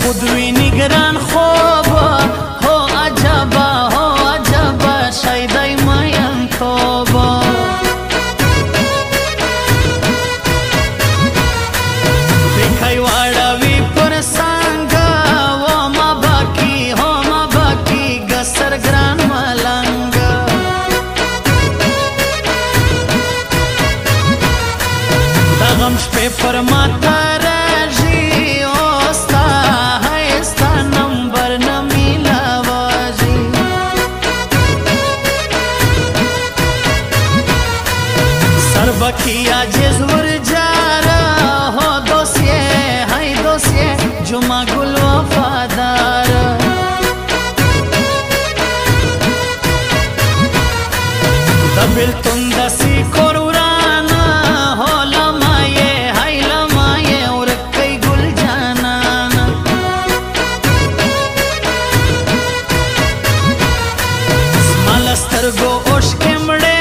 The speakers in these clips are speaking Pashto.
خود ویني ګران خوب هو عجبا شیدای ماین توبه دیکھای واړوي پر څنګه و ما باقي ګسر ګران ملنګ د غم شپې پر ما ترژي اوستا هستا نمبر نه میلاوږي بکیا جزور جارا ہو دوسیے جمعہ گل وفادار دبل تندسی کورانا ہو لمائے اور کئی گل جانانا سمالستر گو عشق مڑے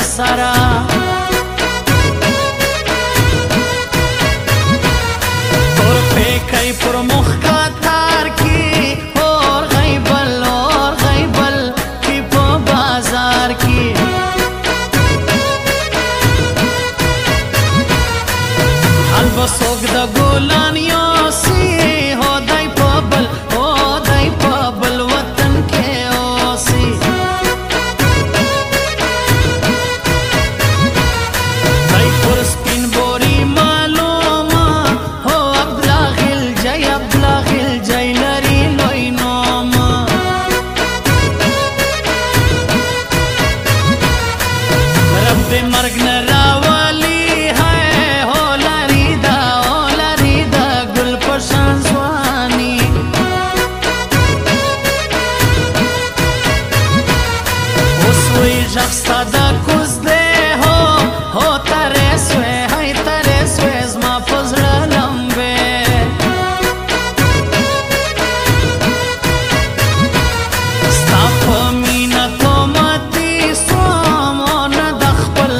سرا اور پیکی پر مخ کا تار کی اور غیبل کی پو بازار کی حال بسوگ دا گولانیوں سی ہو دائی پابل وطن کے اوسی دائی پر سپین بوری معلوما ہو ابلاغ الجائی لری لوئی نوما رب دے مرگ نراوالی ہے ہو لری دا گل پشان زوانی اسوی جخستا دا کز دے ہو ترے سوے زما پزر لمبے ستا پا مینا تو ماتی سوم او ندخپل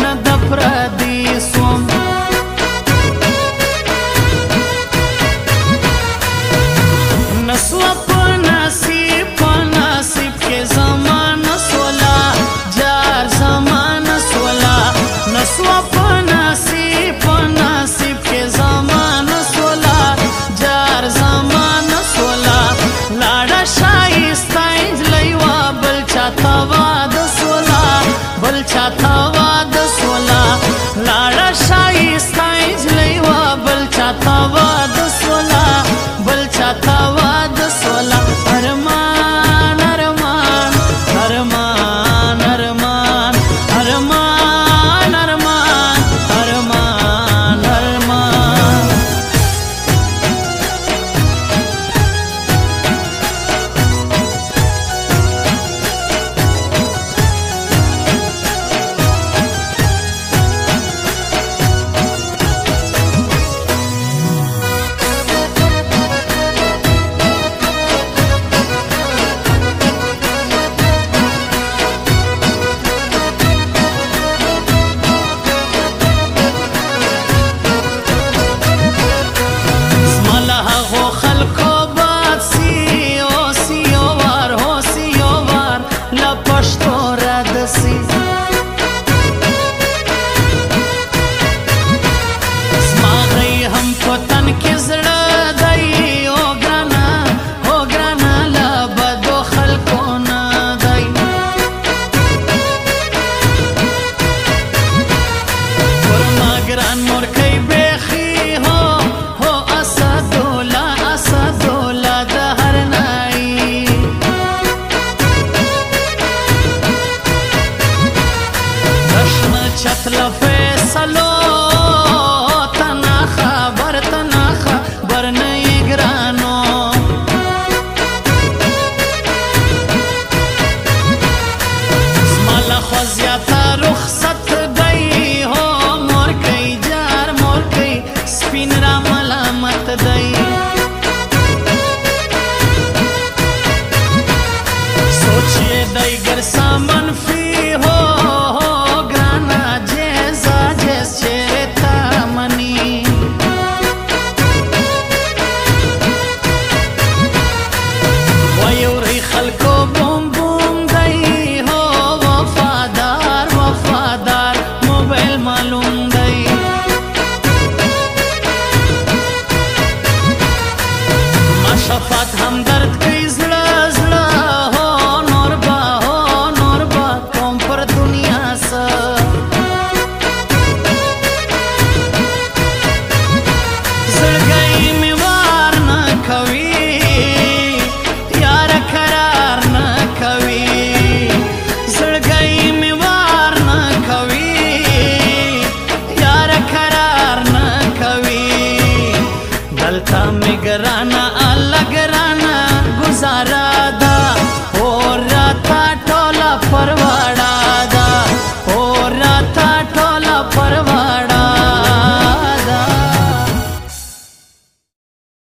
ندپردی سوم نسوا پا نصیب کے زمان سولا جار زمان سولا نسوا پا نصیب کے زمان سولا جار زمان سولا لاڑا شائستا انجلیوا بل چاہتا واد سولا لاڑا شائستا انجلیوا بل چاہتا واد سولا ارمان ارمان ارمان ارمان ارمان ارمان ارمان ارمان چتلا فیصلو تنا خبر نئی گرانو زمالا خوزیاتا رخصت گئی ہو مور کئی سپین را ملامت دئی سوچئے دئی گر سامن فی ہو شفاعت همدرد کئی زړه هو نور با کوم پر دنیا سا زړګی می وار نه کوي یار قرار نه کوي زړګی می وار نه کوي یار قرار نه کوي دلتا می ګرانا گرانا گزارا دا اور راتا ٹولا پر